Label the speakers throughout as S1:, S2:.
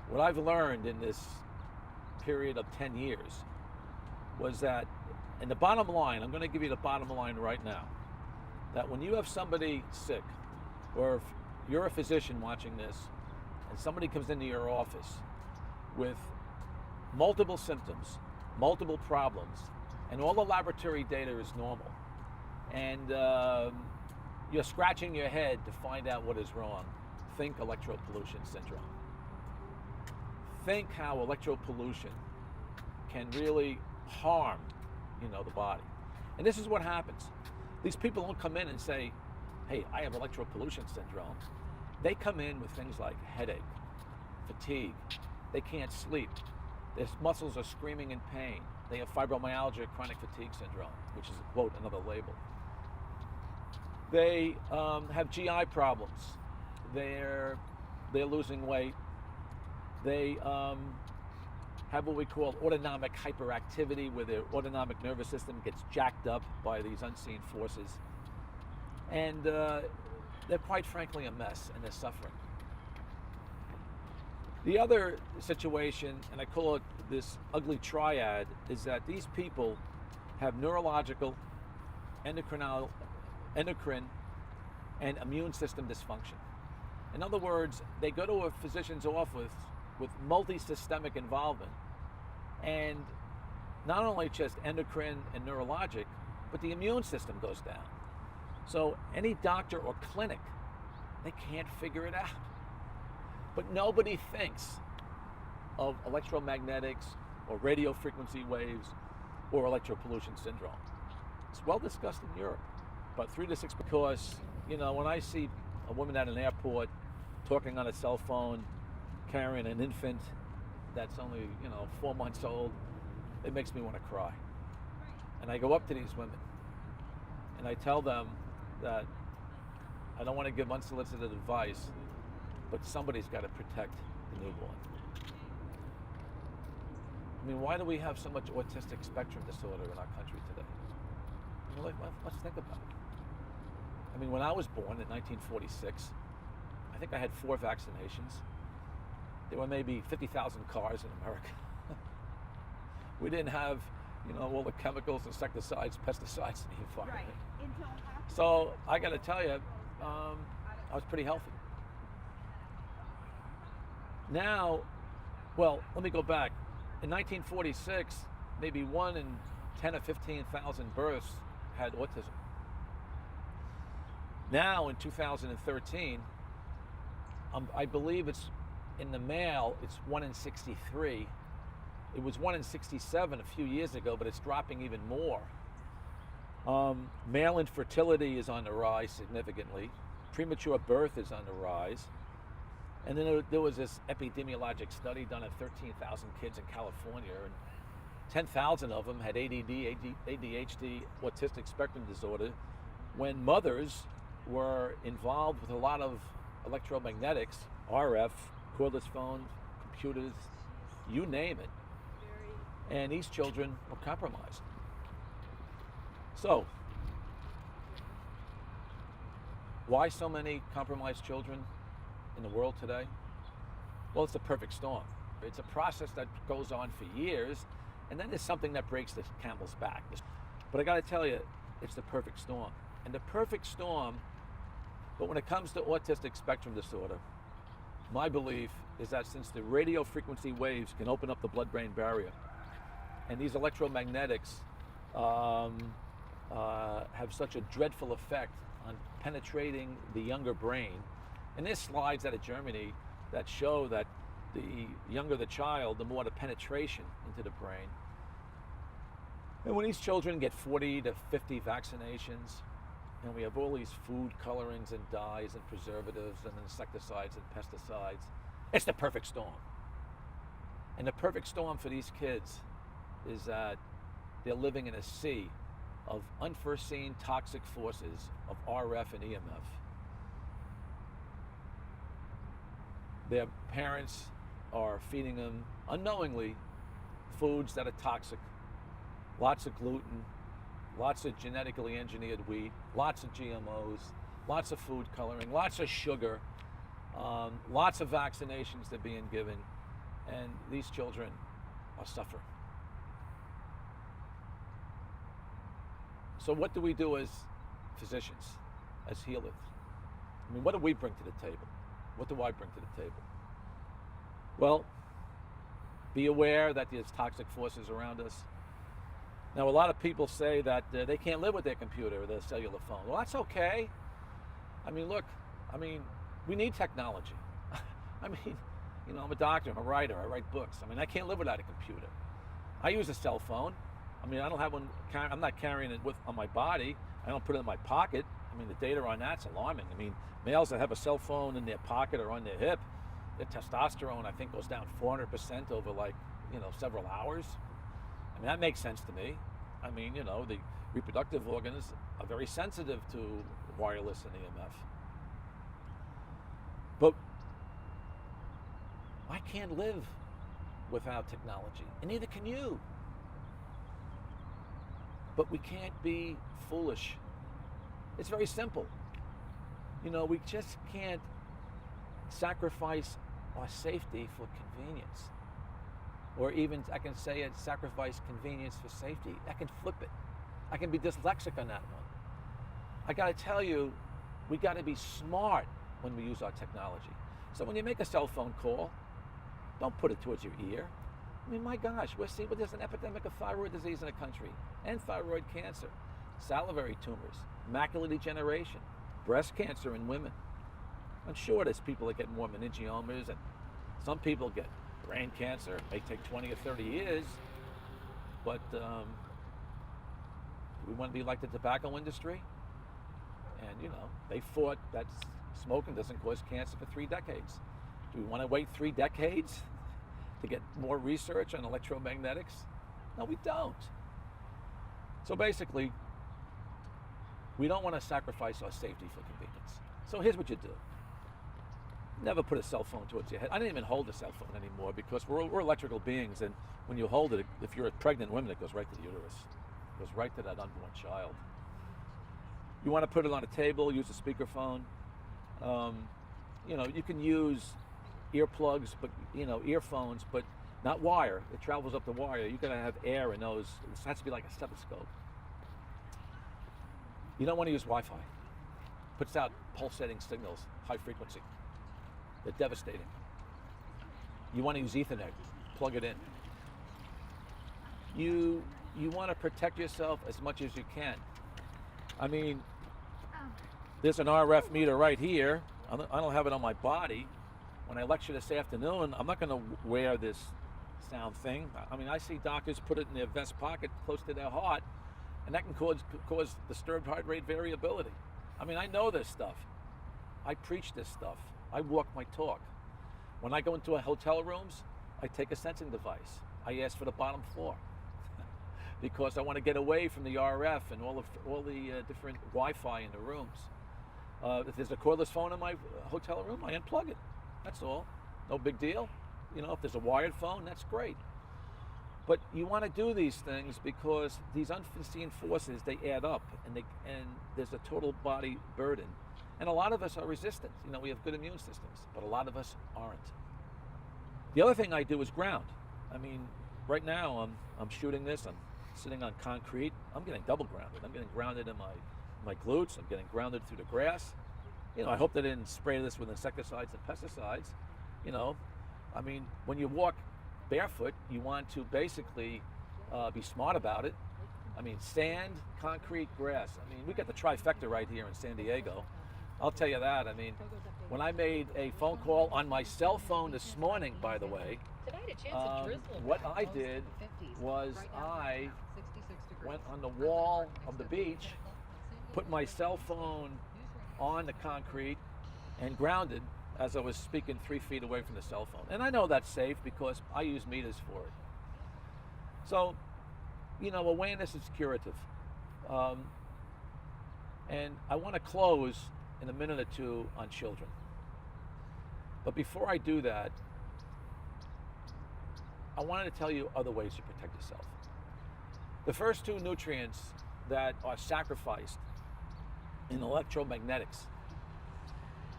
S1: What I've learned in this period of 10 years was that, and the bottom line, I'm going to give you the bottom line right now, that when you have somebody sick, or if you're a physician watching this, and somebody comes into your office with multiple symptoms, multiple problems, and all the laboratory data is normal, and you're scratching your head to find out what is wrong, think electropollution syndrome. Think how electropollution can really harm, the body. And this is what happens. These people don't come in and say, hey, I have electropollution syndrome. They come in with things like headache, fatigue, they can't sleep, their muscles are screaming in pain, they have fibromyalgia, chronic fatigue syndrome, which is, quote, another label. They have GI problems, they're losing weight, they have what we call autonomic hyperactivity, where their autonomic nervous system gets jacked up by these unseen forces. And they're quite frankly a mess, and they're suffering. The other situation, and I call it this ugly triad, is that these people have neurological, endocrine, and immune system dysfunction. In other words, they go to a physician's office with multi-systemic involvement, and not only just endocrine and neurologic, but the immune system goes down. So any doctor or clinic, they can't figure it out. But nobody thinks of electromagnetics or radio frequency waves or electropollution syndrome. It's well discussed in Europe, but 3 to 6, because, when I see a woman at an airport talking on a cell phone, carrying an infant that's only, 4 months old, it makes me want to cry. And I go up to these women and I tell them that I don't want to give unsolicited advice, but somebody's got to protect the newborn. I mean, why do we have so much autistic spectrum disorder in our country today? Let's think about it. I mean, when I was born in 1946, I think I had 4 vaccinations. There were maybe 50,000 cars in America. We didn't have, all the chemicals, insecticides, pesticides in the environment. Right. So I got to tell you, I was pretty healthy. Now, well, let me go back. In 1946, maybe 1 in 10 or 15,000 births had autism. Now, in 2013, I believe it's in the male, it's 1 in 63. It was 1 in 67 a few years ago, but it's dropping even more. Male infertility is on the rise significantly. Premature birth is on the rise. And then there was this epidemiologic study done on 13,000 kids in California, and 10,000 of them had ADD, ADHD, autistic spectrum disorder, when mothers were involved with a lot of electromagnetics, RF, cordless phones, computers, you name it. And these children were compromised. So, why so many compromised children in the world today? Well, it's a perfect storm. It's a process that goes on for years, and then there's something that breaks the camel's back. But I gotta tell you, it's the perfect storm. And the perfect storm, but when it comes to autistic spectrum disorder, my belief is that since the radio frequency waves can open up the blood-brain barrier, and these electromagnetics have such a dreadful effect on penetrating the younger brain, and there's slides out of Germany that show that the younger the child, the more the penetration into the brain. And when these children get 40 to 50 vaccinations, and we have all these food colorings and dyes and preservatives and insecticides and pesticides, it's the perfect storm. And the perfect storm for these kids is that they're living in a sea of unforeseen toxic forces of RF and EMF. Their parents are feeding them unknowingly foods that are toxic, lots of gluten, lots of genetically engineered wheat, lots of GMOs, lots of food coloring, lots of sugar, lots of vaccinations they're being given. And these children are suffering. So what do we do as physicians, as healers? I mean, what do we bring to the table? What do I bring to the table? Well, be aware that there's toxic forces around us. Now, a lot of people say that they can't live with their computer or their cellular phone. Well, that's okay. I mean, look, we need technology. I mean, I'm a doctor, I'm a writer, I write books. I can't live without a computer. I use a cell phone. I don't have one, I'm not carrying it on my body. I don't put it in my pocket. The data on that's alarming. Males that have a cell phone in their pocket or on their hip, their testosterone, I think, goes down 400% over several hours. That makes sense to me. The reproductive organs are very sensitive to wireless and EMF. But I can't live without technology, and neither can you. But we can't be foolish. It's very simple. We just can't sacrifice our safety for convenience. Or even, I can say it, sacrifice convenience for safety. I can flip it. I can be dyslexic on that one. I gotta tell you, we gotta be smart when we use our technology. So when you make a cell phone call, don't put it towards your ear. My gosh, there's an epidemic of thyroid disease in the country, and thyroid cancer, salivary tumors, macular degeneration, breast cancer in women. I'm sure there's people that get more meningiomas, and some people get brain cancer. It may take 20 or 30 years, but do we want to be like the tobacco industry? And they fought that smoking doesn't cause cancer for 3 decades. Do we want to wait 3 decades to get more research on electromagnetics? No, we don't. So basically, we don't want to sacrifice our safety for convenience. So here's what you do. Never put a cell phone towards your head. I don't even hold a cell phone anymore because we're electrical beings, and when you hold it, if you're a pregnant woman, it goes right to the uterus. It goes right to that unborn child. You want to put it on a table, use a speakerphone. You can use earplugs, but earphones, but not wire. It travels up the wire. You're gonna have air in those. It has to be like a stethoscope. You don't want to use Wi-Fi. Puts out pulsating signals, high frequency. They're devastating. You want to use Ethernet. Plug it in. You want to protect yourself as much as you can. There's an RF meter right here. I don't have it on my body. When I lecture this afternoon, I'm not going to wear this sound thing. I see doctors put it in their vest pocket close to their heart, and that can cause disturbed heart rate variability. I know this stuff. I preach this stuff. I walk my talk. When I go into a hotel rooms, I take a sensing device. I ask for the bottom floor because I want to get away from the RF and all the different Wi-Fi in the rooms. If there's a cordless phone in my hotel room, I unplug it. That's all. No big deal. If there's a wired phone, that's great. But you want to do these things because these unforeseen forces, they add up, and there's a total body burden. And a lot of us are resistant. We have good immune systems, but a lot of us aren't. The other thing I do is ground. Right now I'm shooting this. I'm sitting on concrete. I'm getting double grounded. I'm getting grounded in my glutes. I'm getting grounded through the grass. I hope they didn't spray this with insecticides and pesticides. When you walk barefoot, you want to basically be smart about it. Sand, concrete, grass. We got the trifecta right here in San Diego. I'll tell you that. When I made a phone call on my cell phone this morning, by the way, what I did was I went on the wall of the beach, put my cell phone on the concrete, and grounded as I was speaking 3 feet away from the cell phone. And I know that's safe because I use meters for it. So, awareness is curative. And I want to close in a minute or two on children. But before I do that, I wanted to tell you other ways to protect yourself. The first 2 nutrients that are sacrificed in electromagnetics.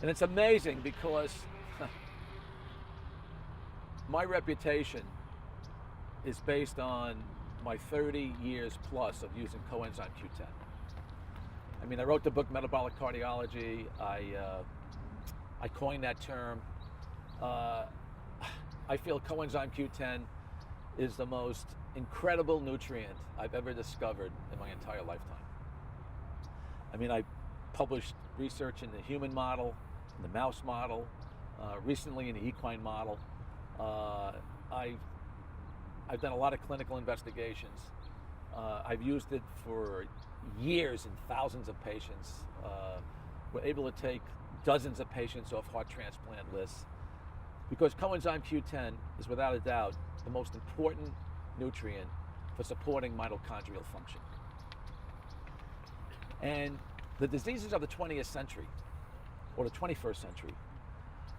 S1: And it's amazing because my reputation is based on my 30 years plus of using coenzyme Q10. I mean, I wrote the book Metabolic Cardiology. I coined that term. I feel coenzyme Q10 is the most incredible nutrient I've ever discovered in my entire lifetime. I mean, I published research in the human model, in the mouse model, recently in the equine model. I've done a lot of clinical investigations. I've used it for years in thousands of patients. We're able to take dozens of patients off heart transplant lists because coenzyme Q10 is without a doubt the most important nutrient for supporting mitochondrial function. And the diseases of the 20th century or the 21st century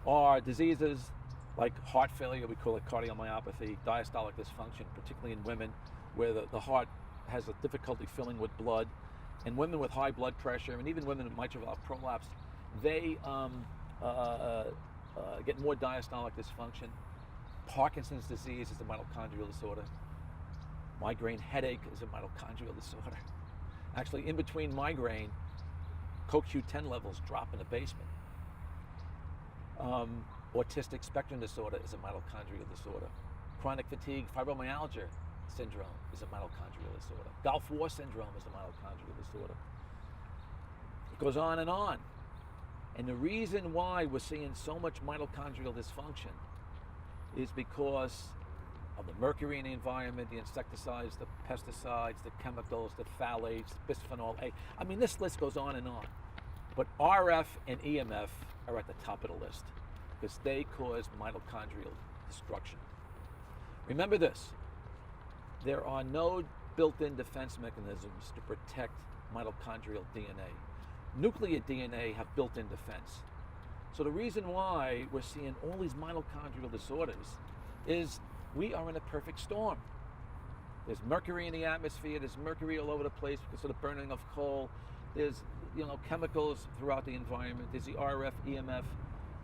S1: are diseases like heart failure, we call it cardiomyopathy, diastolic dysfunction, particularly in women where the heart has a difficulty filling with blood, and women with high blood pressure, and even women with mitral valve prolapse, they get more diastolic dysfunction. Parkinson's disease is a mitochondrial disorder. Migraine headache is a mitochondrial disorder. Actually, in between migraine, CoQ10 levels drop in the basement. Autistic spectrum disorder is a mitochondrial disorder. Chronic fatigue, fibromyalgia syndrome is a mitochondrial disorder. Gulf War syndrome is a mitochondrial disorder. It goes on and on. And the reason why we're seeing so much mitochondrial dysfunction is because of the mercury in the environment, the insecticides, the pesticides, the chemicals, the phthalates, bisphenol A. I mean, this list goes on and on. But RF and EMF are at the top of the list because they cause mitochondrial destruction. Remember this, there are no built-in defense mechanisms to protect mitochondrial DNA. Nuclear DNA have built-in defense. So the reason why we're seeing all these mitochondrial disorders is we are in a perfect storm. There's mercury in the atmosphere, there's mercury all over the place because of the burning of coal, there's chemicals throughout the environment, there's the RF, EMF.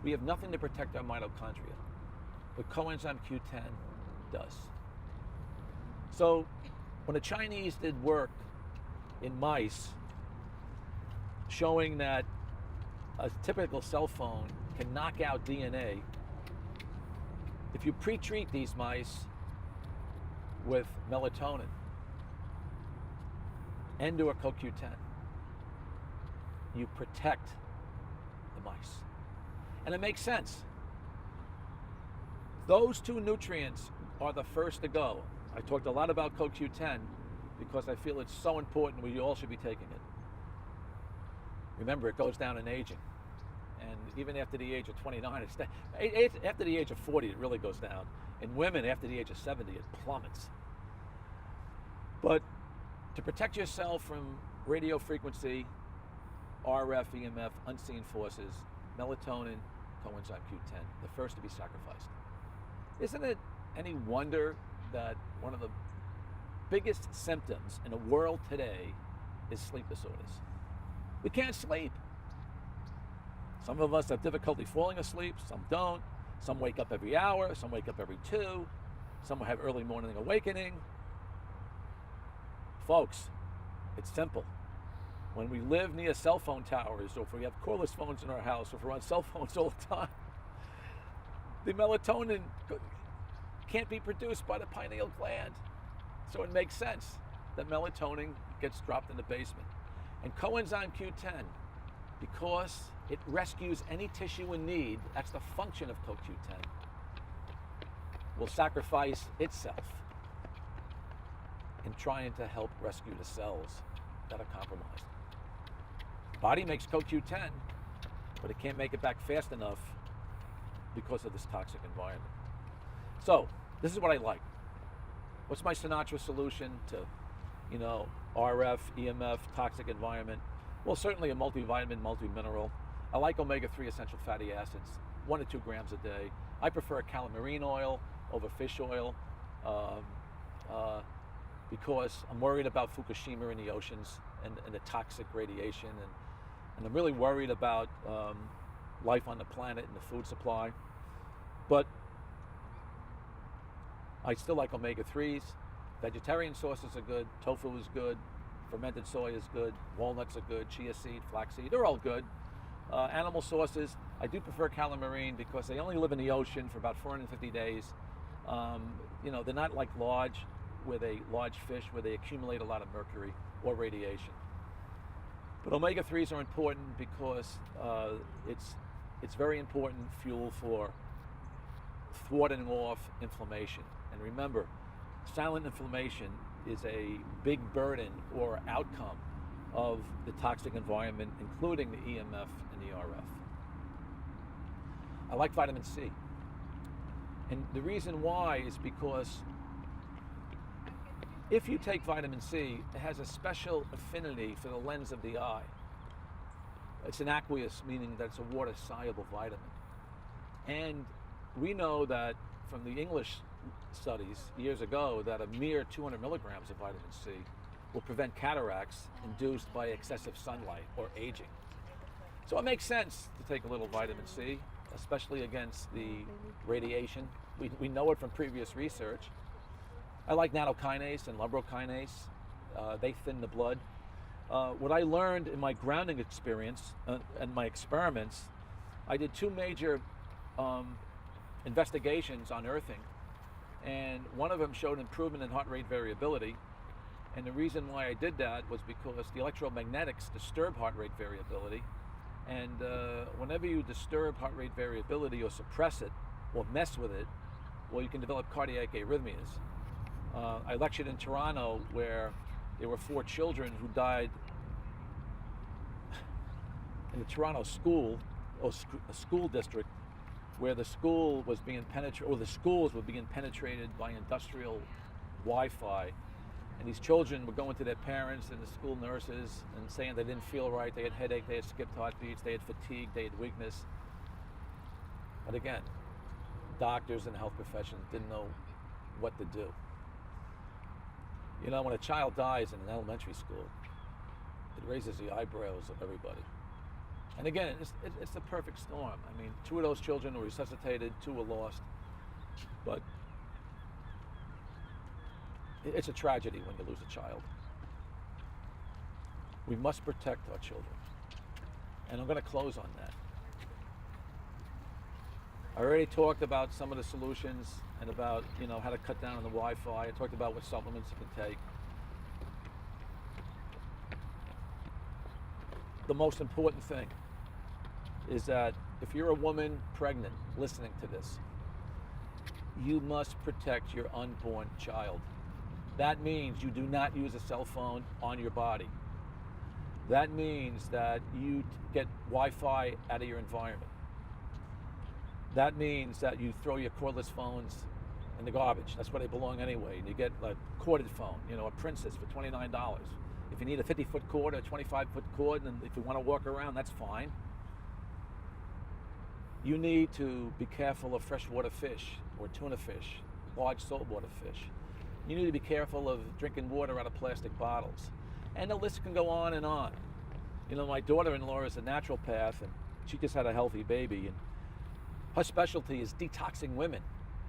S1: We have nothing to protect our mitochondria, but coenzyme Q10 does. So when the Chinese did work in mice showing that a typical cell phone can knock out DNA, if you pre-treat these mice with melatonin and/or CoQ10, you protect the mice. And it makes sense. Those two nutrients are the first to go. I talked a lot about CoQ10 because I feel it's so important. We all should be taking it. Remember, it goes down in aging. And even after the age of 29, after the age of 40, it really goes down. In women, after the age of 70, it plummets. But to protect yourself from radio frequency, RF, EMF, unseen forces, melatonin, coenzyme Q10, the first to be sacrificed. Isn't it any wonder that one of the biggest symptoms in the world today is sleep disorders? We can't sleep. Some of us have difficulty falling asleep, some don't. Some wake up every hour, some wake up every 2. Some have early morning awakening. Folks, it's simple. When we live near cell phone towers, or if we have cordless phones in our house, or if we're on cell phones all the time, the melatonin can't be produced by the pineal gland. So it makes sense that melatonin gets dropped in the basement. And coenzyme Q10, because it rescues any tissue in need, that's the function of CoQ10, will sacrifice itself in trying to help rescue the cells that are compromised. Body makes CoQ10, but it can't make it back fast enough because of this toxic environment. So, this is what I like. What's my Sinatra solution to, RF, EMF, toxic environment? Well, certainly a multivitamin, multi-mineral. I like omega-3 essential fatty acids, 1 to 2 grams a day. I prefer calamine oil over fish oil because I'm worried about Fukushima in the oceans and the toxic radiation, and I'm really worried about life on the planet and the food supply. But I still like omega-3s. Vegetarian sources are good. Tofu is good. Fermented soy is good. Walnuts are good. Chia seed, flaxseed, they're all good. Animal sources, I do prefer calamari because they only live in the ocean for about 450 days. They're not like large fish where they accumulate a lot of mercury or radiation. But omega-3s are important because it's very important fuel for thwarting off inflammation. And remember, silent inflammation is a big burden or outcome of the toxic environment, including the EMF and the RF. I like vitamin C. And the reason why is because if you take vitamin C, it has a special affinity for the lens of the eye. It's an aqueous, meaning that it's a water-soluble vitamin. And we know that from the English studies years ago that a mere 200 milligrams of vitamin C will prevent cataracts induced by excessive sunlight or aging. So it makes sense to take a little vitamin C, especially against the radiation. We know it from previous research. I like nattokinase and lumbrokinase. They thin the blood. What I learned in my grounding experience and my experiments, I did two major investigations on earthing, and one of them showed improvement in heart rate variability. And the reason why I did that was because the electromagnetics disturb heart rate variability. And whenever you disturb heart rate variability or suppress it or mess with it, well, you can develop cardiac arrhythmias. I lectured in Toronto where there were 4 children who died in the Toronto school, or a school district, where the school was being penetrated, or the schools were being penetrated by industrial Wi-Fi. And these children were going to their parents and the school nurses and saying they didn't feel right, they had headache, they had skipped heartbeats, they had fatigue, they had weakness. But again, doctors and health professions didn't know what to do. You know, when a child dies in an elementary school, it raises the eyebrows of everybody. And again, it's the perfect storm. I mean, 2 of those children were resuscitated, 2 were lost. But it's a tragedy when you lose a child. We must protect our children. And I'm going to close on that. I already talked about some of the solutions and about, how to cut down on the Wi-Fi. I talked about what supplements you can take. The most important thing is that if you're a woman pregnant listening to this, you must protect your unborn child. That means you do not use a cell phone on your body. That means that you get Wi-Fi out of your environment. That means that you throw your cordless phones in the garbage. That's where they belong anyway. And you get a corded phone, a Princess for $29. If you need a 50-foot cord or a 25-foot cord, and if you want to walk around, that's fine. You need to be careful of freshwater fish or tuna fish, large saltwater fish. You need to be careful of drinking water out of plastic bottles. And the list can go on and on. My daughter-in-law is a naturopath, and she just had a healthy baby. And her specialty is detoxing women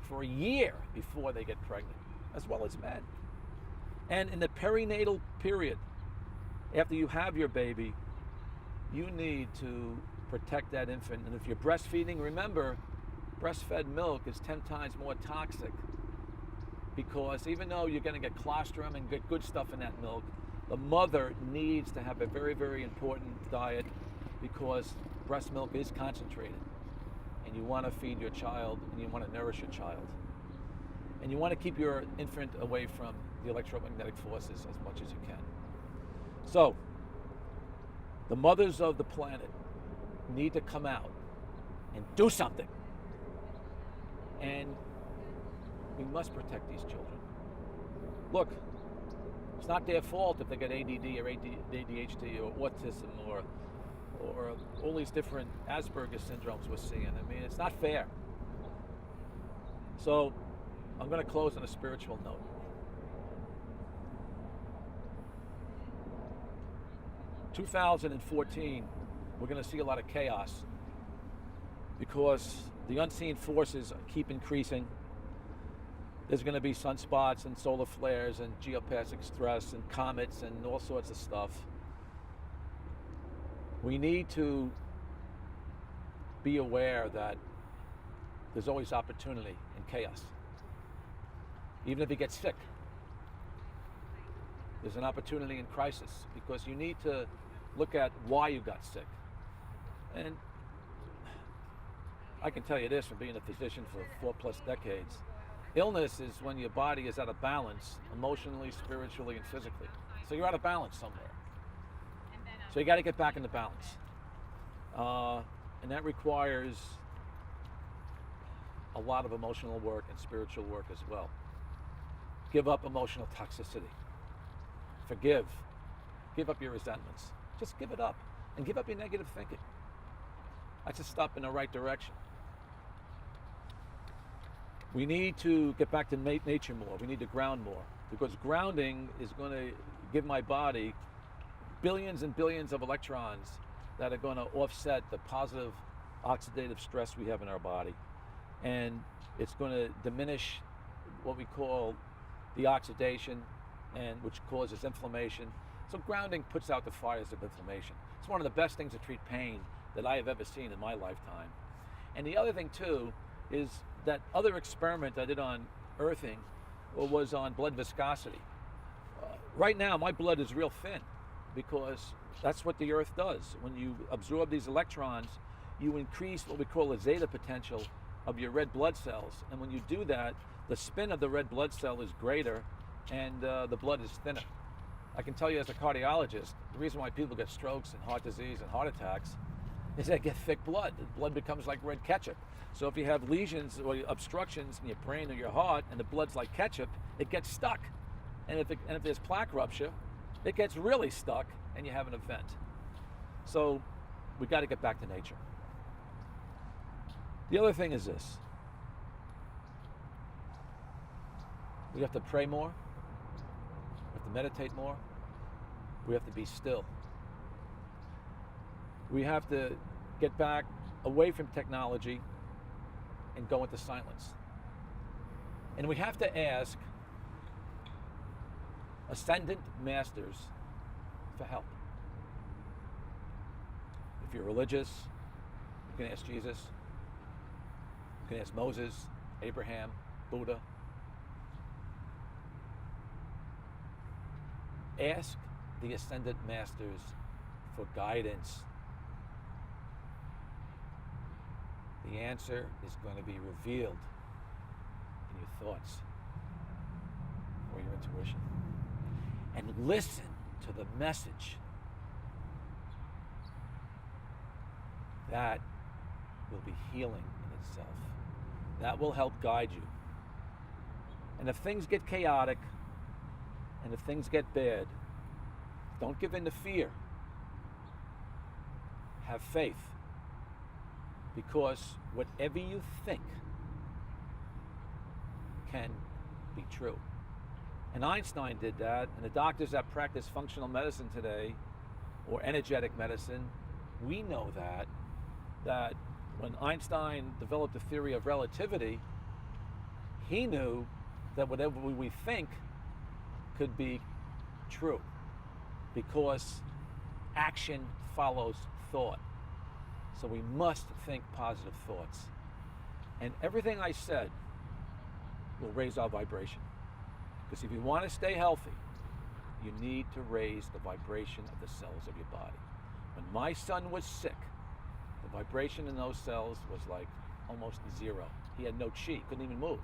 S1: for a year before they get pregnant, as well as men. And in the perinatal period, after you have your baby, you need to protect that infant. And if you're breastfeeding, remember, breastfed milk is 10 times more toxic, because even though you're going to get colostrum and get good stuff in that milk, the mother needs to have a very, very important diet, because breast milk is concentrated. And you want to feed your child, and you want to nourish your child. And you want to keep your infant away from the electromagnetic forces as much as you can. So, the mothers of the planet need to come out and do something. And we must protect these children. Look, it's not their fault if they get ADD or ADHD or autism or all these different Asperger's syndromes we're seeing. I mean, it's not fair. So I'm going to close on a spiritual note. In 2014, we're going to see a lot of chaos because the unseen forces keep increasing. There's going to be sunspots and solar flares and geopathic stress and comets and all sorts of stuff. We need to be aware that there's always opportunity in chaos. Even if you get sick, there's an opportunity in crisis, because you need to look at why you got sick. And I can tell you this from being a physician for 4+ decades. Illness is when your body is out of balance emotionally, spiritually, and physically. So you're out of balance somewhere. So you got to get back into balance. And that requires a lot of emotional work and spiritual work as well. Give up emotional toxicity. Forgive. Give up your resentments. Just give it up. And give up your negative thinking. That's a step in the right direction. We need to get back to nature more. We need to ground more, because grounding is going to give my body billions and billions of electrons that are going to offset the positive oxidative stress we have in our body. And it's going to diminish what we call the oxidation, and which causes inflammation. So grounding puts out the fires of inflammation. It's one of the best things to treat pain that I have ever seen in my lifetime. And the other thing too is that other experiment I did on earthing was on blood viscosity. Right now my blood is real thin, because that's what the earth does. When you absorb these electrons, you increase what we call the zeta potential of your red blood cells. And when you do that, the spin of the red blood cell is greater, and the blood is thinner. I can tell you as a cardiologist, the reason why people get strokes and heart disease and heart attacks is they get thick blood. The blood becomes like red ketchup. So if you have lesions or obstructions in your brain or your heart, and the blood's like ketchup, it gets stuck. And if there's plaque rupture, it gets really stuck, and you have an event. So we got to get back to nature. The other thing is this. We have to pray more. We have to meditate more. We have to be still. We have to get back away from technology and go into silence. And we have to ask ascendant masters for help. If you're religious, you can ask Jesus. You can ask Moses, Abraham, Buddha. Ask the ascendant masters for guidance. The answer is going to be revealed in your thoughts or your intuition. And listen to the message. That will be healing in itself. That will help guide you. And if things get chaotic, and if things get bad, don't give in to fear. Have faith. Because whatever you think can be true. And Einstein did that, and the doctors that practice functional medicine today, or energetic medicine, we know that when Einstein developed the theory of relativity, he knew that whatever we think could be true, because action follows thought. So we must think positive thoughts. And everything I said will raise our vibration. Because if you want to stay healthy, you need to raise the vibration of the cells of your body. When my son was sick, the vibration in those cells was like almost zero. He had no chi, couldn't even move.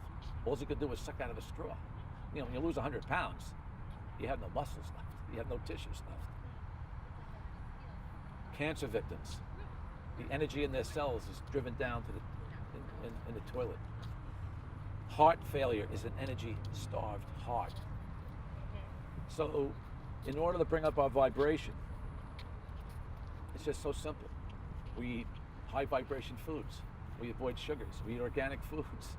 S1: All he could do was suck out of a straw. You know, when you lose 100 pounds, you have no muscles left. You have no tissues left. Cancer victims, the energy in their cells is driven down to in the toilet. Heart failure is an energy-starved heart. So, in order to bring up our vibration, it's just so simple. We eat high vibration foods. We avoid sugars. We eat organic foods.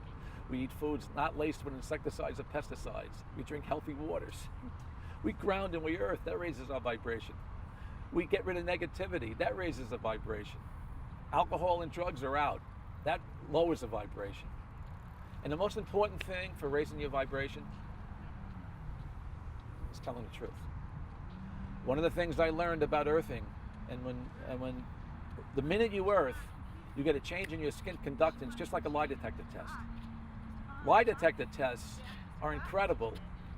S1: We eat foods not laced with insecticides or pesticides. We drink healthy waters. We ground and we earth. That raises our vibration. We get rid of negativity. That raises the vibration. Alcohol and drugs are out. That lowers the vibration. And the most important thing for raising your vibration is telling the truth. One of the things I learned about earthing, and when the minute you earth, you get a change in your skin conductance, just like a lie detector test. Lie detector tests are incredible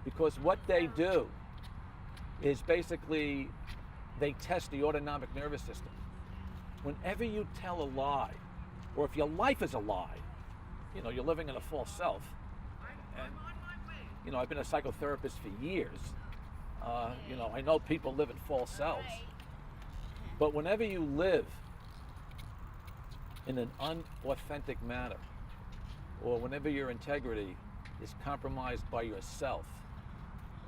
S1: because what they do is basically they test the autonomic nervous system. Whenever you tell a lie, or if your life is a lie, you know, you're living in a false self. And, you know, I've been a psychotherapist for years. You know, I know people live in false selves. But whenever you live in an unauthentic manner, or whenever your integrity is compromised by yourself,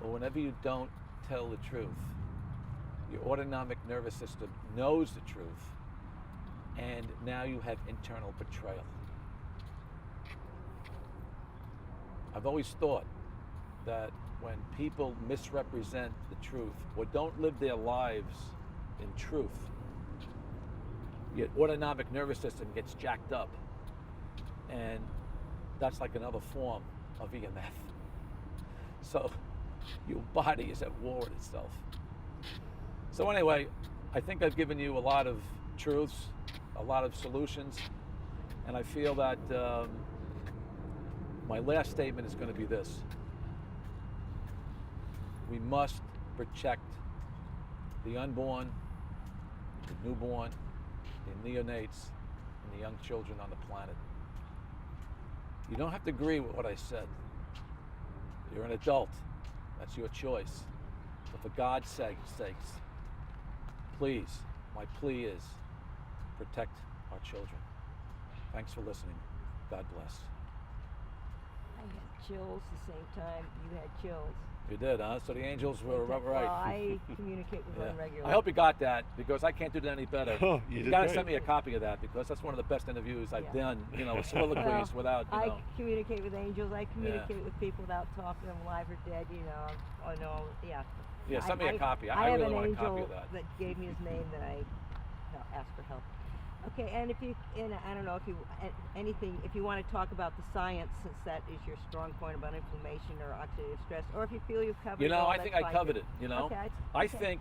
S1: or whenever you don't tell the truth, your autonomic nervous system knows the truth, and now you have internal betrayal. I've always thought that when people misrepresent the truth or don't live their lives in truth, your autonomic nervous system gets jacked up, and that's like another form of EMF. So your body is at war with itself. So anyway, I think I've given you a lot of truths, a lot of solutions, and I feel that my last statement is going to be this. We must protect the unborn, the newborn, the neonates, and the young children on the planet. You don't have to agree with what I said. You're an adult. That's your choice. But for God's sakes, please, my plea is protect our children. Thanks for listening. God bless.
S2: I had chills the same time you had chills.
S1: You did, huh? So the angels were right.
S2: Well, I communicate with them regularly.
S1: I hope you got that, because I can't do that any better.
S3: Oh, you
S1: got to send me a copy of that, because that's one of the best interviews I've done. You know, soliloquies without, you know.
S2: I communicate with angels. I communicate with people without talking to them, live or dead. You know. Oh no, yeah.
S1: Yeah, send me a copy. I really want a copy of that.
S2: That gave me his name that I asked for help. Okay, and if you, and I don't know if you, anything, if you want to talk about the science, since that is your strong point about inflammation or oxidative stress, or if you feel you've covered
S1: it. You know,
S2: all,
S1: I think I covered it. You know,
S2: okay,
S1: I think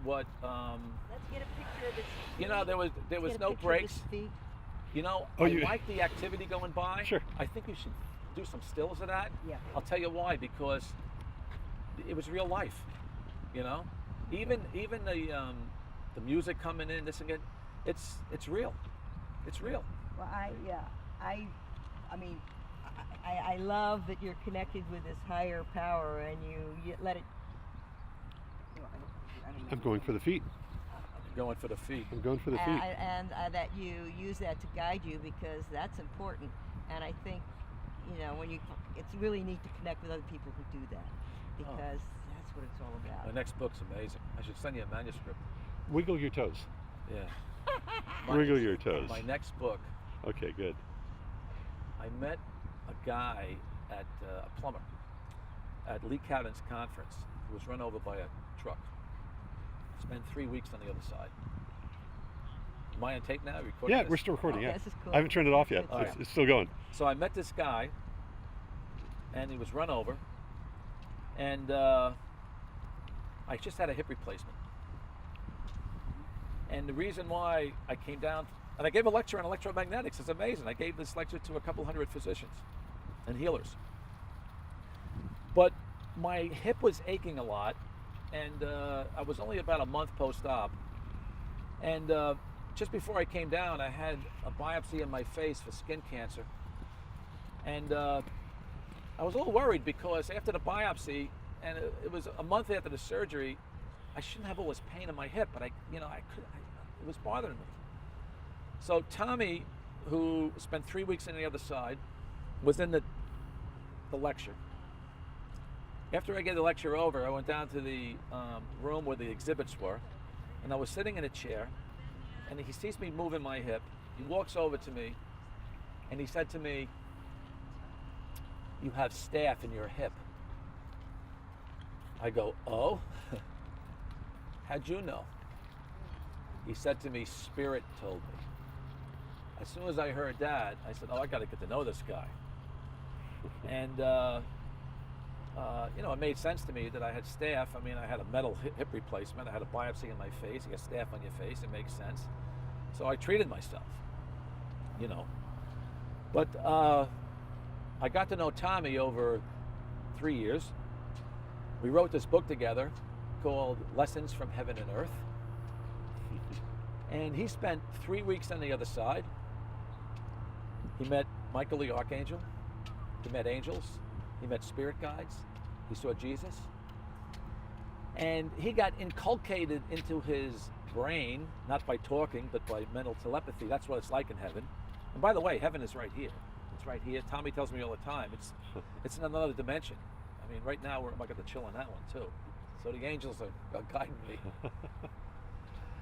S1: what.
S2: Let's get a picture of this.
S1: You know, there was no breaks. You know, I like the activity going by.
S3: Sure.
S1: I think we should do some stills of that.
S2: Yeah.
S1: I'll tell you why, because it was real life. You know, even the music coming in, this again. It's real. It's real.
S2: Well, I mean, I love that you're connected with this higher power, and you let it.
S3: I'm going for the feet.
S1: Going for the feet.
S3: I'm going for the feet.
S2: And that you use that to guide you, because that's important. And I think, you know, it's really neat to connect with other people who do that, because that's what it's all about.
S1: My next book's amazing. I should send you a manuscript.
S3: Wiggle your toes.
S1: Yeah.
S3: Wiggle your toes.
S1: My next book.
S3: Okay, good.
S1: I met a guy at a plumber at Lee Cowden's conference who was run over by a truck. Spent 3 weeks on the other side. Am I on tape now? Recording?
S3: Yeah,
S1: this?
S3: we're still recording. Yeah,
S2: this is cool.
S3: I haven't turned it off yet. It's still going.
S1: So I met this guy, and he was run over, and I just had a hip replacement. And the reason why I came down, and I gave a lecture on electromagnetics. It's amazing. I gave this lecture to a couple hundred physicians and healers. But my hip was aching a lot, and I was only about a month post-op. And just before I came down, I had a biopsy in my face for skin cancer. And I was a little worried, because after the biopsy, and it was a month after the surgery, I shouldn't have all this pain in my hip, but it was bothering me. So Tommy, who spent 3 weeks on the other side, was in the lecture. After I gave the lecture over, I went down to the room where the exhibits were, and I was sitting in a chair, and he sees me moving my hip. He walks over to me, and he said to me, "You have staph in your hip." I go, "Oh? How'd you know?" He said to me, "Spirit told me." As soon as I heard that, I said, "Oh, I got to get to know this guy." And it made sense to me that I had staph. I mean, I had a metal hip replacement. I had a biopsy in my face. You get staph on your face. It makes sense. So I treated myself, But I got to know Tommy over 3 years. We wrote this book together called Lessons from Heaven and Earth. And he spent 3 weeks on the other side. He met Michael the Archangel. He met angels. He met spirit guides. He saw Jesus. And he got inculcated into his brain, not by talking, but by mental telepathy. That's what it's like in heaven. And by the way, heaven is right here. It's right here. Tommy tells me all the time. It's in another dimension. I mean, right now I got to chill on that one too. So the angels are guiding me.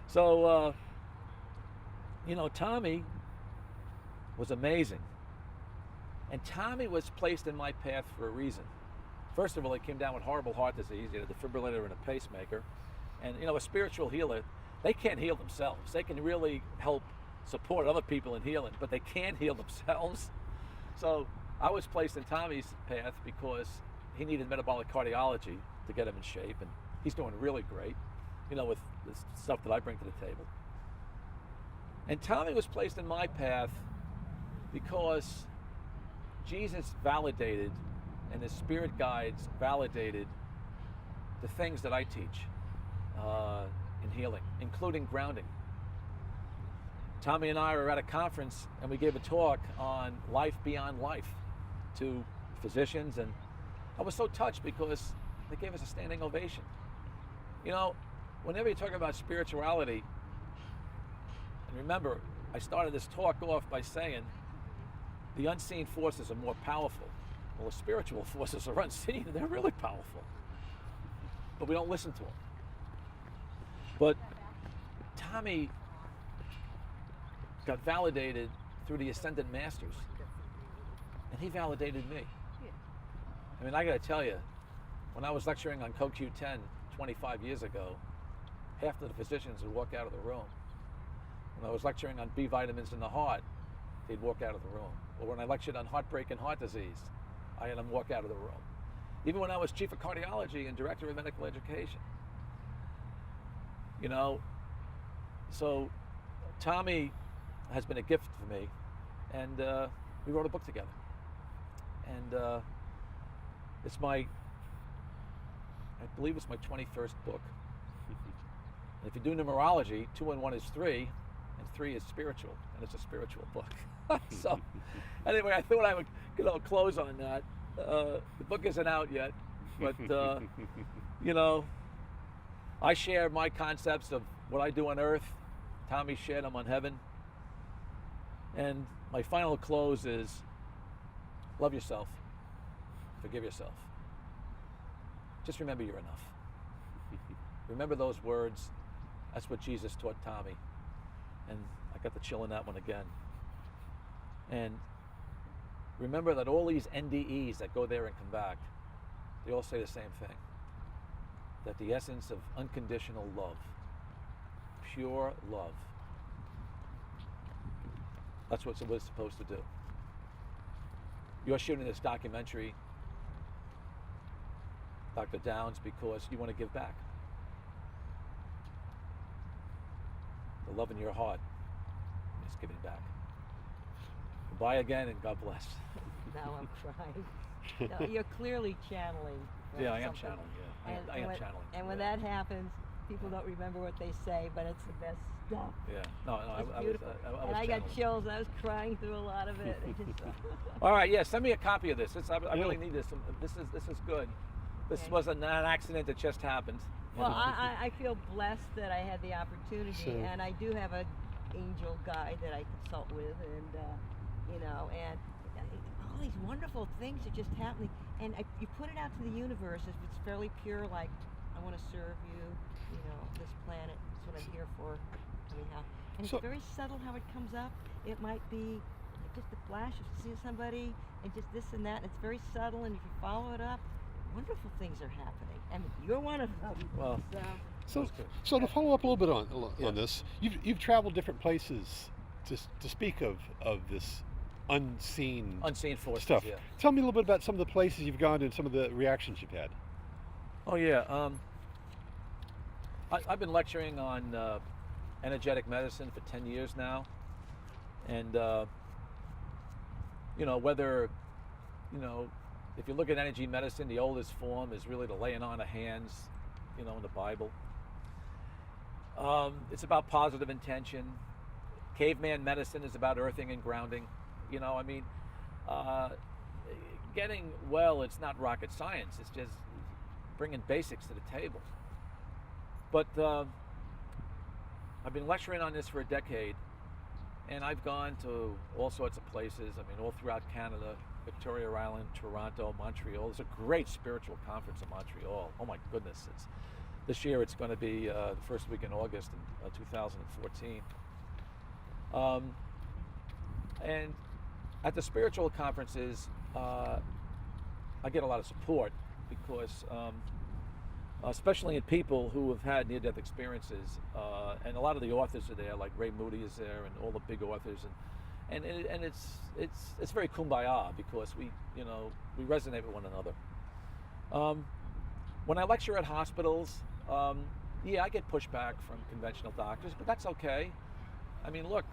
S1: So, Tommy was amazing. And Tommy was placed in my path for a reason. First of all, he came down with horrible heart disease. He had a defibrillator and a pacemaker. And, a spiritual healer, they can't heal themselves. They can really help support other people in healing, but they can't heal themselves. So I was placed in Tommy's path because he needed metabolic cardiology to get him in shape. And he's doing really great, with the stuff that I bring to the table. And Tommy was placed in my path because Jesus validated and his spirit guides validated the things that I teach in healing, including grounding. Tommy and I were at a conference and we gave a talk on life beyond life to physicians, and I was so touched because they gave us a standing ovation. Whenever you talk about spirituality, and remember, I started this talk off by saying the unseen forces are more powerful. Well, the spiritual forces are unseen, and they're really powerful. But we don't listen to them. But Tommy got validated through the Ascended Masters. And he validated me. I mean, I got to tell you, when I was lecturing on CoQ10 25 years ago, half of the physicians would walk out of the room. When I was lecturing on B vitamins in the heart, they'd walk out of the room. Or when I lectured on heartbreak and heart disease, I had them walk out of the room. Even when I was chief of cardiology and director of medical education. So Tommy has been a gift for me, and we wrote a book together. And it's I believe it's my 21st book. And if you do numerology, 2 and 1 is 3, and 3 is spiritual, and it's a spiritual book. So, anyway, I thought I would, close on that. The book isn't out yet, but I share my concepts of what I do on Earth. Tommy shared them on heaven. And my final close is: love yourself, forgive yourself. Just remember you're enough. Remember those words. That's what Jesus taught Tommy. And I got to chill in that one again. And remember that all these NDEs that go there and come back, they all say the same thing. That the essence of unconditional love, pure love, that's what we're supposed to do. You're shooting this documentary, Dr. Downs, because you want to give back. The love in your heart is giving back. Goodbye again, and God bless.
S2: Now I'm crying. No, you're clearly channeling.
S1: Yeah, I am
S2: something.
S1: channeling. Yeah, I am channeling.
S2: And when that happens, people don't remember what they say, but it's the best stuff.
S1: Yeah, no,
S2: It's
S1: I was
S2: beautiful.
S1: I
S2: And I got
S1: channeling.
S2: chills. I was crying through a lot of it.
S1: All right, yeah, send me a copy of this. I really need this. This is good. This
S2: Okay.
S1: wasn't an accident that just happened.
S2: Well, I feel blessed that I had the opportunity,
S3: So-
S2: and I do have an angel guide that I consult with, and and all these wonderful things are just happening. And you put it out to the universe if it's fairly pure, like I want to serve you, this planet. That's what I'm here for. Anyhow, and
S3: So-
S2: it's very subtle how it comes up. It might be just a flash of seeing somebody, and just this and that. And it's very subtle, and if you follow it up, wonderful things are happening, and you're one of them.
S1: Well,
S3: So,
S1: That's good.
S3: so to follow up a little bit on
S1: Yeah.
S3: this, you've traveled different places to speak of this unseen
S1: forces.
S3: stuff.
S1: Yeah.
S3: Tell me a little bit about some of the places you've gone and some of the reactions you've had.
S1: Oh yeah. I've been lecturing on energetic medicine for 10 years now, and whether if you look at energy medicine, the oldest form is really the laying on of hands, in the Bible. It's about positive intention. Caveman medicine is about earthing and grounding. Getting well, it's not rocket science. It's just bringing basics to the table. But I've been lecturing on this for a decade, and I've gone to all sorts of places. All throughout Canada, Victoria Island, Toronto, Montreal. There's a great spiritual conference in Montreal. Oh my goodness! This year it's going to be the first week in August in 2014. And at the spiritual conferences, I get a lot of support because, especially in people who have had near-death experiences, and a lot of the authors are there, like Ray Moody is there, and all the big authors, and it's very kumbaya because we resonate with one another. When I lecture at hospitals, I get pushback from conventional doctors, but that's okay. Look,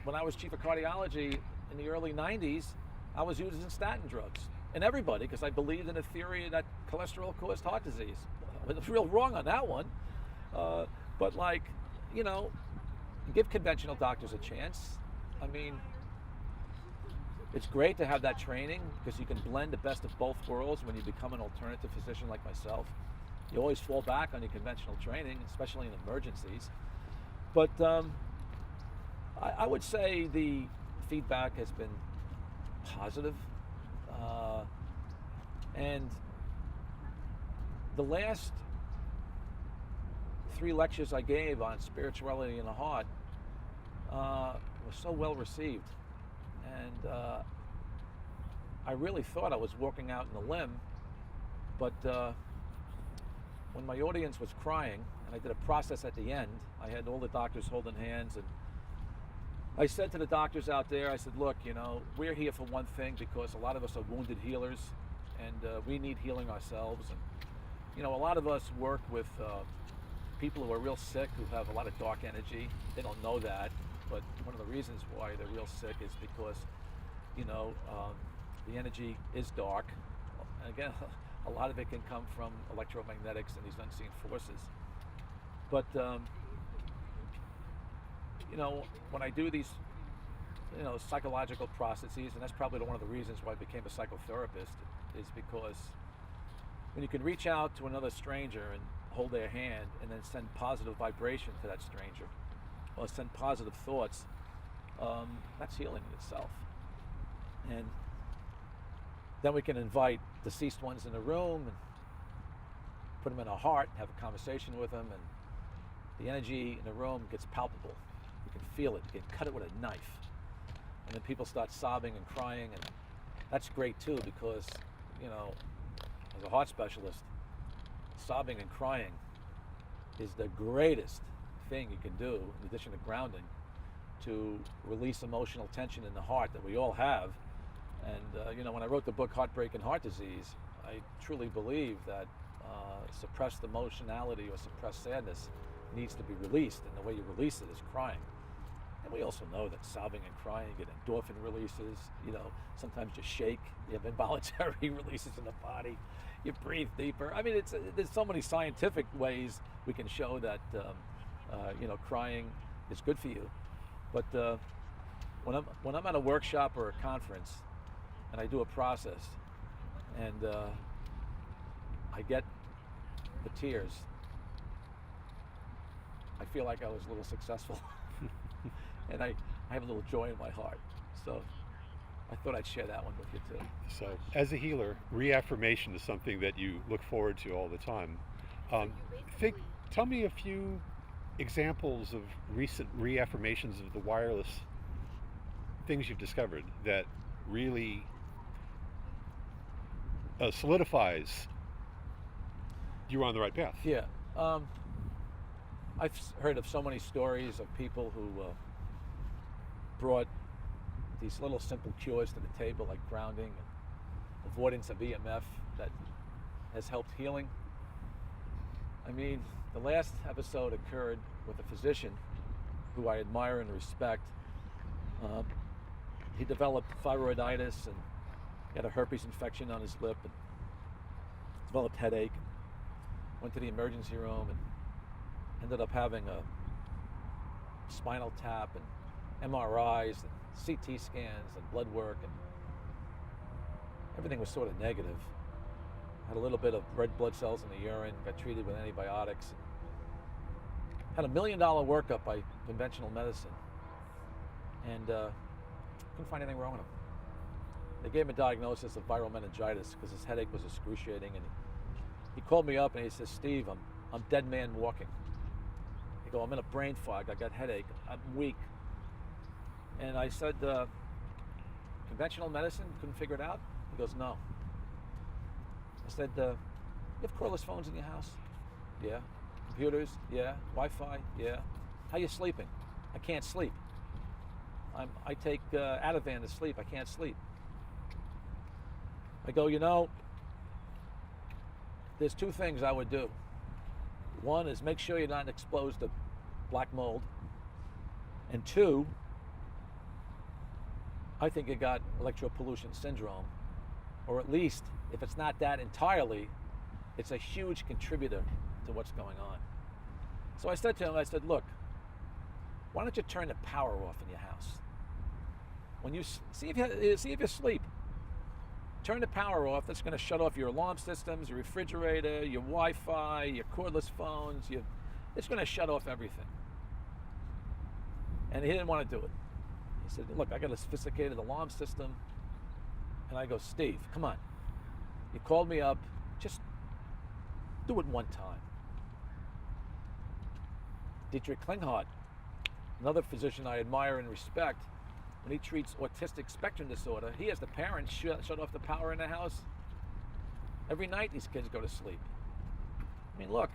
S1: when I was chief of cardiology in the early 90s, I was using statin drugs. And everybody, because I believed in a theory that cholesterol caused heart disease. I was real wrong on that one. But give conventional doctors a chance. It's great to have that training because you can blend the best of both worlds when you become an alternative physician like myself. You always fall back on your conventional training, especially in emergencies. But I would say the feedback has been positive. And the last 3 lectures I gave on spirituality in the heart were so well received. And I really thought I was walking out in a limb, but when my audience was crying, and I did a process at the end, I had all the doctors holding hands, and I said to the doctors out there, I said, look, we're here for one thing because a lot of us are wounded healers, and we need healing ourselves. And a lot of us work with people who are real sick, who have a lot of dark energy. They don't know that, but one of the reasons why they're real sick is because the energy is dark. And again, a lot of it can come from electromagnetics and these unseen forces. But when I do these psychological processes, and that's probably one of the reasons why I became a psychotherapist, is because when you can reach out to another stranger and hold their hand and then send positive vibration to that stranger, or send positive thoughts, that's healing in itself. And then we can invite deceased ones in the room and put them in our heart, have a conversation with them, and the energy in the room gets palpable. You can feel it. You can cut it with a knife. And then people start sobbing and crying, and that's great too because, as a heart specialist, sobbing and crying is the greatest thing you can do, in addition to grounding, to release emotional tension in the heart that we all have. And when I wrote the book Heartbreak and Heart Disease, I truly believe that suppressed emotionality or suppressed sadness needs to be released, and the way you release it is crying. And we also know that sobbing and crying, you get endorphin releases, sometimes you shake, you have involuntary releases in the body, you breathe deeper. There's so many scientific ways we can show that crying is good for you. But when I'm at a workshop or a conference and I do a process and I get the tears, I feel like I was a little successful. And I have a little joy in my heart. So I thought I'd share that one with you too.
S3: So as a healer, reaffirmation is something that you look forward to all the time. Tell me a few examples of recent reaffirmations of the wireless things you've discovered that really solidifies you're on the right path.
S1: Yeah. I've heard of so many stories of people who brought these little simple cures to the table, like grounding and avoidance of EMF, that has helped healing. I mean, the last episode occurred with a physician who I admire and respect. He developed thyroiditis and he had a herpes infection on his lip and developed headache. Went to the emergency room and ended up having a spinal tap and MRIs and CT scans and blood work, and everything was sort of negative. Had a little bit of red blood cells in the urine, got treated with antibiotics, and had $1 million workup by conventional medicine, and couldn't find anything wrong with him. They gave him a diagnosis of viral meningitis because his headache was excruciating, and he called me up and he says, "Steve, I'm dead man walking." He go, "I'm in a brain fog, I got headache, I'm weak." And I said, "Conventional medicine couldn't figure it out?" He goes, "No." I said, "You have cordless phones in your house?" "Yeah." "Computers?" "Yeah." "Wi-Fi?" "Yeah." "How you sleeping?" "I can't sleep. I take Ativan to sleep. I can't sleep." I go, there's two things I would do. One is make sure you're not exposed to black mold. And two, I think you got electropollution syndrome, or at least, if it's not that entirely, it's a huge contributor to what's going on. So I said to him, "Look, why don't you turn the power off in your house? When you see if you sleep, turn the power off. That's going to shut off your alarm systems, your refrigerator, your Wi-Fi, your cordless phones. It's going to shut off everything." And he didn't want to do it. He said, "Look, I got a sophisticated alarm system." And I go, "Steve, come on. You called me up. Just do it one time." Dietrich Klinghardt, another physician I admire and respect, when he treats autistic spectrum disorder, he has the parents shut off the power in the house. Every night these kids go to sleep. I mean, look,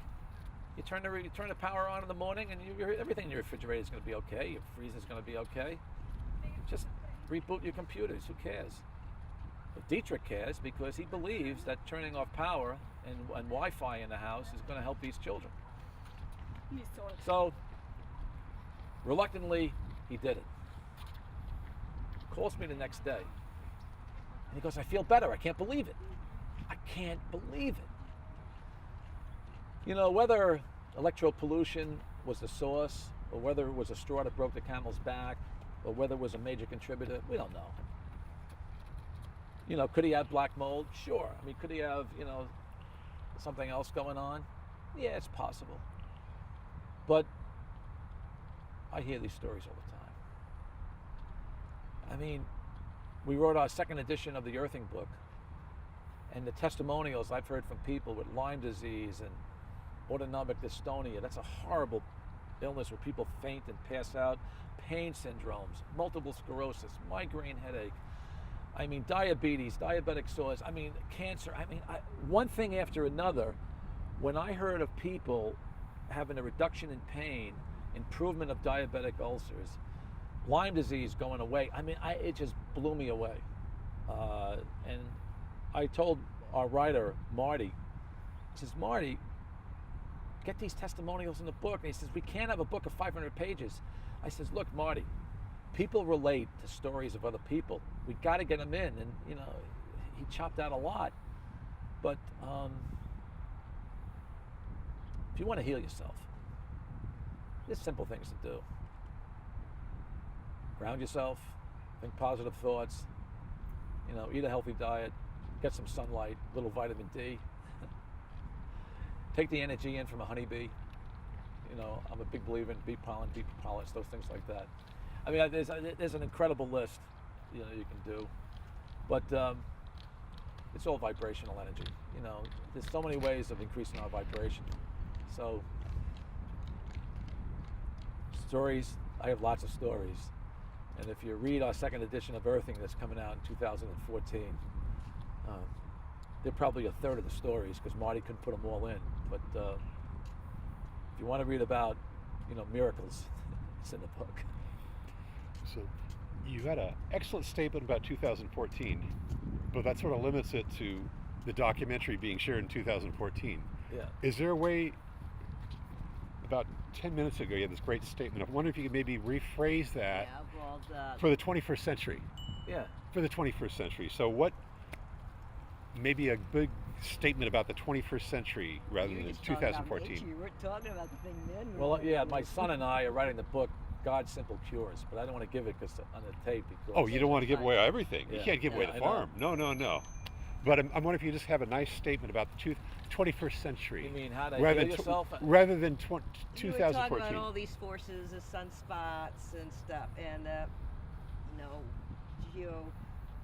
S1: you turn the power on in the morning and everything in your refrigerator is going to be okay. Your freezer's going to be okay. Just reboot your computers. Who cares? But Dietrich cares because he believes that turning off power and Wi-Fi in the house is going to help these children. So, reluctantly, he did it. Calls me the next day, and he goes, "I feel better. I can't believe it. I can't believe it." Whether electropollution was the source, or whether it was a straw that broke the camel's back, or whether it was a major contributor, we don't know. Could he have black mold? Sure. I mean, could he have, something else going on? Yeah, it's possible. But I hear these stories all the time. I mean, we wrote our second edition of the Earthing book, and the testimonials I've heard from people with Lyme disease and autonomic dystonia, that's a horrible illness where people faint and pass out, pain syndromes, multiple sclerosis, migraine headache, I mean, diabetes, diabetic sores, I mean, cancer, one thing after another. When I heard of people having a reduction in pain, improvement of diabetic ulcers, Lyme disease going away, it just blew me away. And I told our writer, Marty, he says, "Marty, get these testimonials in the book." And he says, "We can't have a book of 500 pages. I says, "Look, Marty, people relate to stories of other people. We got to get them in." And, he chopped out a lot. But if you want to heal yourself, there's simple things to do. Ground yourself, think positive thoughts, eat a healthy diet, get some sunlight, a little vitamin D. Take the energy in from a honeybee. I'm a big believer in bee pollen, bee pollens, those things like that. I mean, there's an incredible list, you can do. But it's all vibrational energy. There's so many ways of increasing our vibration. So, stories, I have lots of stories. And if you read our second edition of Earthing that's coming out in 2014, they're probably a third of the stories because Marty couldn't put them all in. But if you want to read about, miracles, it's in the book.
S3: So You had an excellent statement about 2014, but that sort of limits it to the documentary being shared in 2014.
S1: Yeah.
S3: Is there a way, about 10 minutes ago, you had this great statement. I wonder if you could maybe rephrase that
S2: Yeah, well,
S3: for the 21st century.
S1: Yeah.
S3: For the 21st century. So what, maybe a big statement about the 21st century rather
S2: you
S3: than
S2: just talked about
S3: 2014.
S2: nature. You weren't talking about the thing then.
S1: Well, yeah, my son and I are writing the book God's Simple Cures, but I don't want to give it because on the tape. Because
S3: Oh, you don't want to give away everything. You
S1: Yeah.
S3: can't give away
S1: Yeah,
S3: the
S1: I know.
S3: farm. No, no, no. But I'm wondering if you just have a nice statement about the 21st century.
S1: You mean how to
S3: rather
S1: heal
S3: than
S1: yourself?
S3: rather than
S2: You were
S3: 2014.
S2: talking about all these forces, the sunspots and stuff, and geo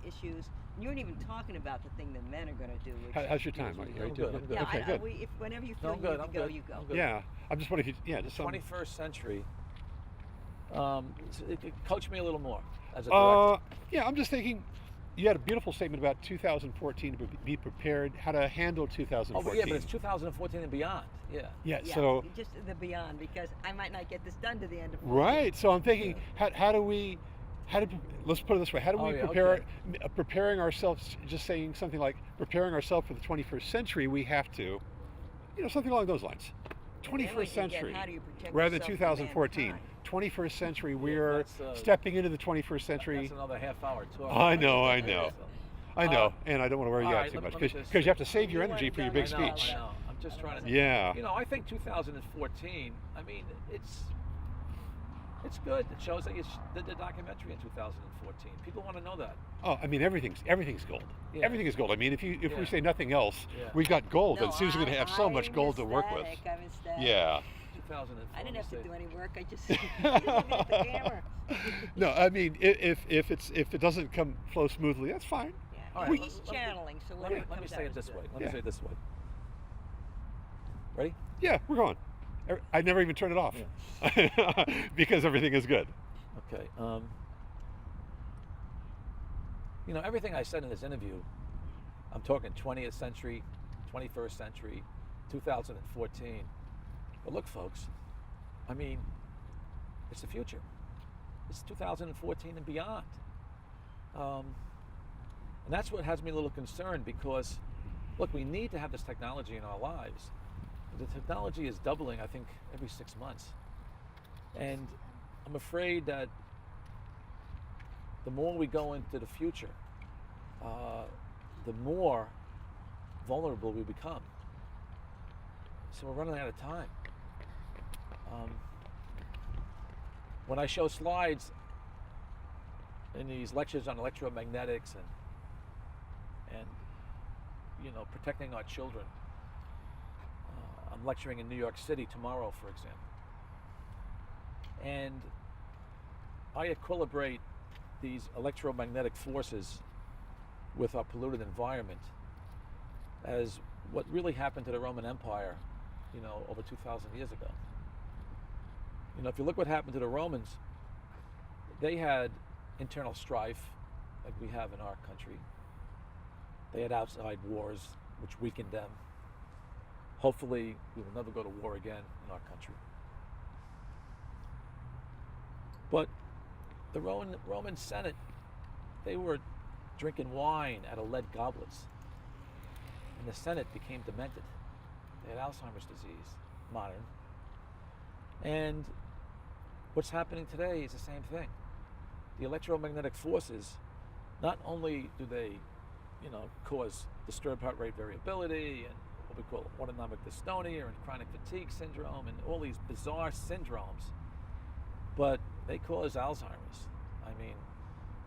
S2: issues. You weren't even talking about the thing that men are going to do. Which
S3: How's your time?
S2: deals with
S3: Are you
S1: I'm
S3: doing
S1: good,
S3: it?
S1: I'm good.
S2: Yeah,
S3: Okay, good.
S2: if whenever you
S1: No,
S2: feel
S1: I'm
S2: you
S1: good,
S2: need to
S1: I'm
S2: go,
S1: good.
S2: you go.
S1: I'm good.
S3: Yeah, I'm just wondering if you,
S1: The
S3: some,
S1: 21st century. Coach me a little more as a director.
S3: yeah, I'm just thinking, you had a beautiful statement about 2014 to be prepared, how to handle 2014.
S1: Oh, but yeah, but it's 2014 and beyond. Yeah.
S3: Yeah,
S2: Yeah,
S3: so,
S2: just the beyond, because I might not get this done to the end of 14.
S3: right, so I'm thinking, how do we, let's put it this way, how do
S1: Oh,
S3: we
S1: yeah,
S3: prepare,
S1: okay.
S3: preparing ourselves, just saying something like, preparing ourselves for the 21st century, we have to, something along those lines.
S2: And then we
S3: 21st
S2: can get,
S3: century,
S2: how do you protect
S3: rather than
S2: yourself from
S3: 2014.
S2: mankind?
S3: 21st century,
S1: Yeah,
S3: we're
S1: that's,
S3: stepping into the 21st century.
S1: That's another half-hour talk.
S3: I know, I know. I know, and I don't want to wear you
S1: all
S3: out
S1: right,
S3: too
S1: let me
S3: much
S1: just-
S3: because you have to save your
S2: You
S3: energy
S2: wanna
S3: for your
S2: go
S3: big
S2: now,
S3: speech.
S1: I know. I'm just trying to.
S3: Yeah.
S1: I think 2014. I mean, it's good. It shows that you did the documentary in 2014. People want to know that.
S3: Oh, I mean everything's gold.
S1: Yeah.
S3: Everything is gold. I mean, if we
S1: Yeah.
S3: say nothing else,
S1: Yeah.
S3: we've got gold,
S2: No,
S3: and Susan's going to have so much
S2: I'm
S3: gold to work with.
S2: ecstatic, I'm ecstatic.
S3: Yeah.
S1: 2004.
S2: I didn't have to
S1: let me
S2: do
S1: see.
S2: any work. I just looking at the camera.
S3: No, I mean if it doesn't flow smoothly, that's fine.
S2: Yeah,
S1: All right,
S2: he's
S1: let me-
S2: channeling, so
S1: Let
S2: whatever
S1: me
S2: comes
S1: say
S2: out
S1: it
S2: is
S1: this
S2: good.
S1: way. Let
S3: Yeah.
S1: me say it this way. Ready?
S3: Yeah, we're going. I never even turn it off because everything is good.
S1: Okay. Everything I said in this interview, I'm talking 20th century, 21st century, 2014. But look, folks, I mean, it's the future. It's 2014 and beyond. And that's what has me a little concerned because, look, we need to have this technology in our lives. The technology is doubling, I think, every 6 months. And I'm afraid that the more we go into the future, the more vulnerable we become. So we're running out of time. When I show slides in these lectures on electromagnetics and protecting our children, I'm lecturing in New York City tomorrow, for example, and I equilibrate these electromagnetic forces with our polluted environment as what really happened to the Roman Empire, over 2,000 years ago. If you look what happened to the Romans, they had internal strife like we have in our country. They had outside wars which weakened them. Hopefully, we will never go to war again in our country. But the Roman Senate, they were drinking wine out of lead goblets. And the Senate became demented. They had Alzheimer's disease, modern. And what's happening today is the same thing. The electromagnetic forces, not only do they, cause disturbed heart rate variability and what we call autonomic dystonia and chronic fatigue syndrome and all these bizarre syndromes, but they cause Alzheimer's. I mean,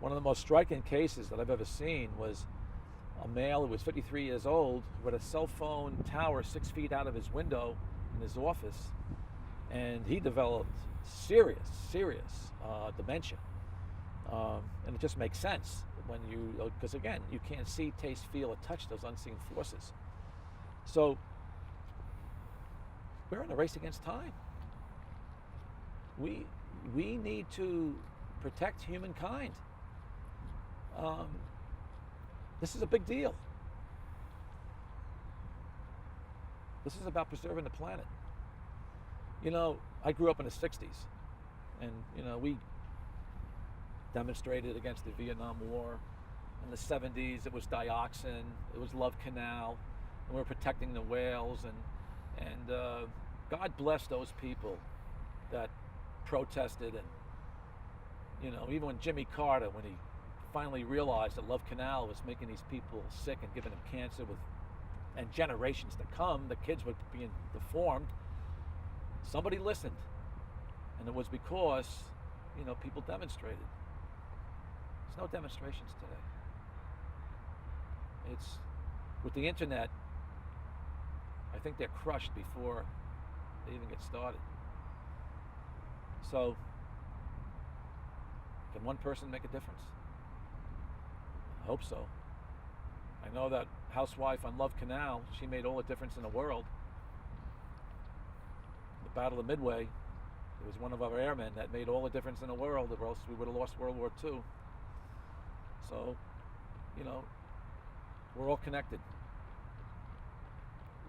S1: one of the most striking cases that I've ever seen was a male who was 53 years old who had a cell phone tower 6 feet out of his window in his office, and he developed serious dementia. And it just makes sense when because again, you can't see, taste, feel, or touch those unseen forces. So we're in a race against time. We need to protect humankind. This is a big deal. This is about preserving the planet. I grew up in the 60s, and demonstrated against the Vietnam War. In the 70s, it was dioxin, it was Love Canal, and we were protecting the whales. And God bless those people that protested. And even when Jimmy Carter, when he finally realized that Love Canal was making these people sick and giving them cancer, and generations to come, the kids were being deformed. Somebody listened, and it was because people demonstrated. There's no demonstrations today. It's with the internet. I think they're crushed before they even get started. So, can one person make a difference? I hope so. I know that housewife on Love Canal, she made all the difference in the world. The Battle of Midway, it was one of our airmen that made all the difference in the world, or else we would have lost World War II. So, we're all connected.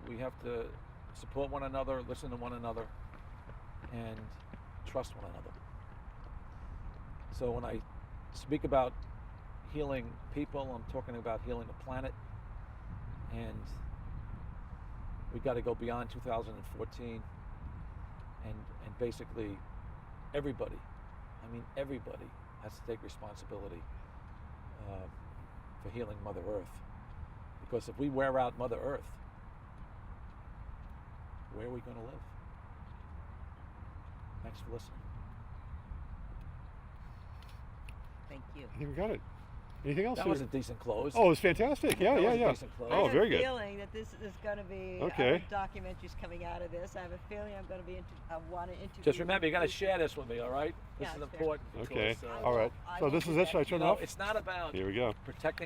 S1: We have to support one another, listen to one another, and trust one another. So when I speak about healing people, I'm talking about healing the planet. And we got to go beyond 2014 and basically everybody has to take responsibility for healing Mother Earth. Because if we wear out Mother Earth, where are we going to live? Thanks for listening.
S2: Thank you.
S3: I think we got it. Anything else?
S1: That was a decent close.
S3: Oh, it was fantastic. Yeah,
S1: That
S3: yeah,
S1: was a
S3: yeah.
S1: decent close.
S3: Oh, very
S2: I
S3: good.
S2: have a feeling that this is going to be
S3: Okay.
S2: documentaries coming out of this. I have a feeling I'm going to be I want to interview.
S1: Just remember, you got to
S2: you.
S1: share this with me, all right? This
S2: Yeah,
S1: is
S2: it's fair.
S1: important.
S3: Okay.
S1: Because,
S3: All right.
S2: I
S3: So
S2: will
S3: this
S2: do
S3: is it.
S2: that.
S3: Should I turn it off?
S1: it's not about
S3: Here we go.
S1: protecting